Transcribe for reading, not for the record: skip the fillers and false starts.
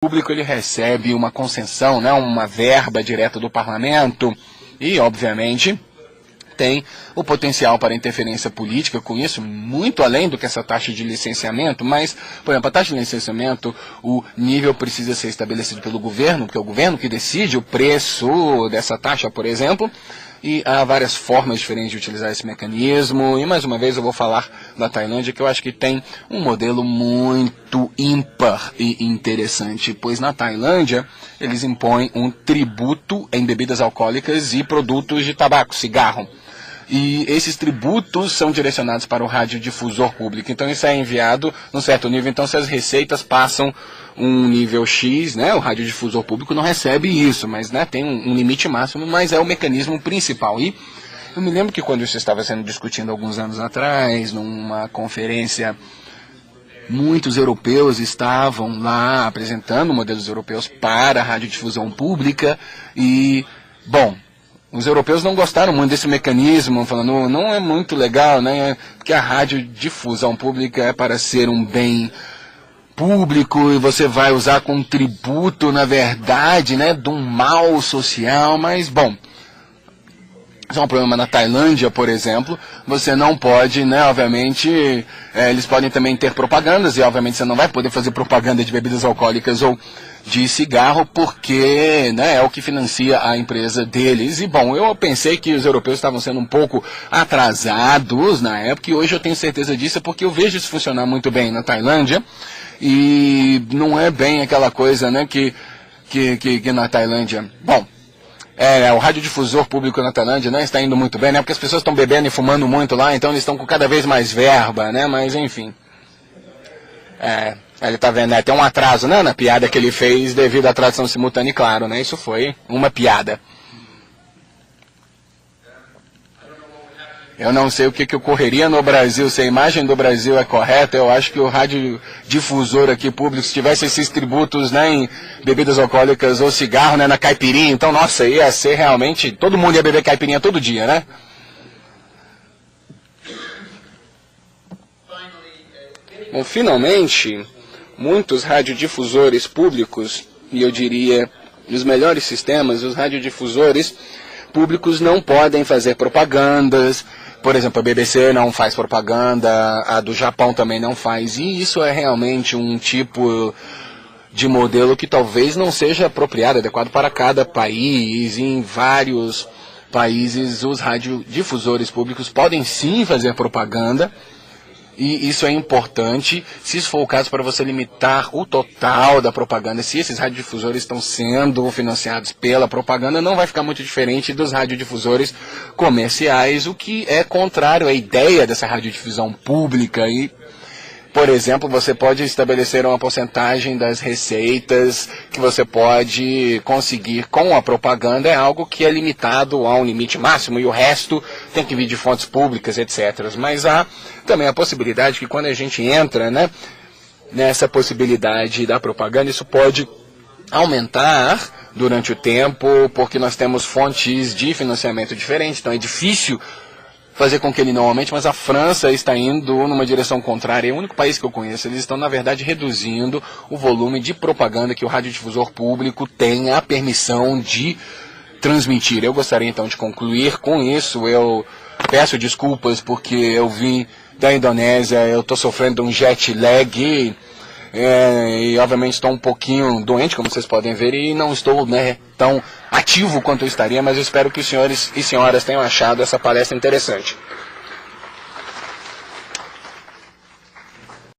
público ele recebe uma concessão, né, uma verba direta do parlamento e, obviamente, tem o potencial para interferência política com isso, muito além do que essa taxa de licenciamento, mas, por exemplo, a taxa de licenciamento, o nível precisa ser estabelecido pelo governo, porque é o governo que decide o preço dessa taxa, por exemplo, e há várias formas diferentes de utilizar esse mecanismo, e mais uma vez eu vou falar da Tailândia, que eu acho que tem um modelo muito ímpar e interessante, pois na Tailândia eles impõem um tributo em bebidas alcoólicas e produtos de tabaco, cigarro. E esses tributos são direcionados para o radiodifusor público. Então isso é enviado num certo nível. Então se as receitas passam um nível X, né, o radiodifusor público não recebe isso, mas né, tem um limite máximo, mas é o mecanismo principal. E eu me lembro que quando isso estava sendo discutido alguns anos atrás, numa conferência, muitos europeus estavam lá apresentando modelos europeus para a radiodifusão pública e, bom, os europeus não gostaram muito desse mecanismo, falando, não é muito legal, né? Porque a radiodifusão pública é para ser um bem público e você vai usar com tributo, na verdade, né, de um mal social, mas, bom, isso é um problema na Tailândia, por exemplo, você não pode, né, obviamente, eles podem também ter propagandas e, obviamente, você não vai poder fazer propaganda de bebidas alcoólicas ou de cigarro, porque né, é o que financia a empresa deles. E, bom, eu pensei que os europeus estavam sendo um pouco atrasados na época, e hoje eu tenho certeza disso, porque eu vejo isso funcionar muito bem na Tailândia, e não é bem aquela coisa, né, que na Tailândia... Bom, o radiodifusor público na Tailândia não está indo muito bem, né, porque as pessoas estão bebendo e fumando muito lá, então eles estão com cada vez mais verba, né, mas enfim... Ele tá vendo, né? Tem um atraso, né, na piada que ele fez devido à tradução simultânea, claro, né? Isso foi uma piada. Eu não sei o que ocorreria no Brasil se a imagem do Brasil é correta. Eu acho que o radiodifusor aqui público, se tivesse esses tributos, né, em bebidas alcoólicas ou cigarro, né, na caipirinha, então, nossa, ia ser realmente... Todo mundo ia beber caipirinha todo dia, né? Bom, finalmente... Muitos radiodifusores públicos, e eu diria os melhores sistemas, os radiodifusores públicos não podem fazer propagandas. Por exemplo, a BBC não faz propaganda, a do Japão também não faz. E isso é realmente um tipo de modelo que talvez não seja apropriado, adequado para cada país. Em vários países, os radiodifusores públicos podem sim fazer propaganda. E isso é importante, se isso for o caso, para você limitar o total da propaganda. Se esses radiodifusores estão sendo financiados pela propaganda, não vai ficar muito diferente dos radiodifusores comerciais, o que é contrário à ideia dessa radiodifusão pública. E, por exemplo, você pode estabelecer uma porcentagem das receitas que você pode conseguir com a propaganda, é algo que é limitado a um limite máximo, e o resto tem que vir de fontes públicas, etc. Mas há também a possibilidade que quando a gente entra, né, nessa possibilidade da propaganda, isso pode aumentar durante o tempo, porque nós temos fontes de financiamento diferentes, então é difícil fazer com que ele não aumente, mas a França está indo numa direção contrária. É o único país que eu conheço. Eles estão, na verdade, reduzindo o volume de propaganda que o radiodifusor público tem a permissão de transmitir. Eu gostaria, então, de concluir com isso. Eu peço desculpas porque eu vim da Indonésia, eu estou sofrendo um jet lag e obviamente estou um pouquinho doente, como vocês podem ver, e não estou, né, tão ativo quanto eu estaria, mas eu espero que os senhores e senhoras tenham achado essa palestra interessante.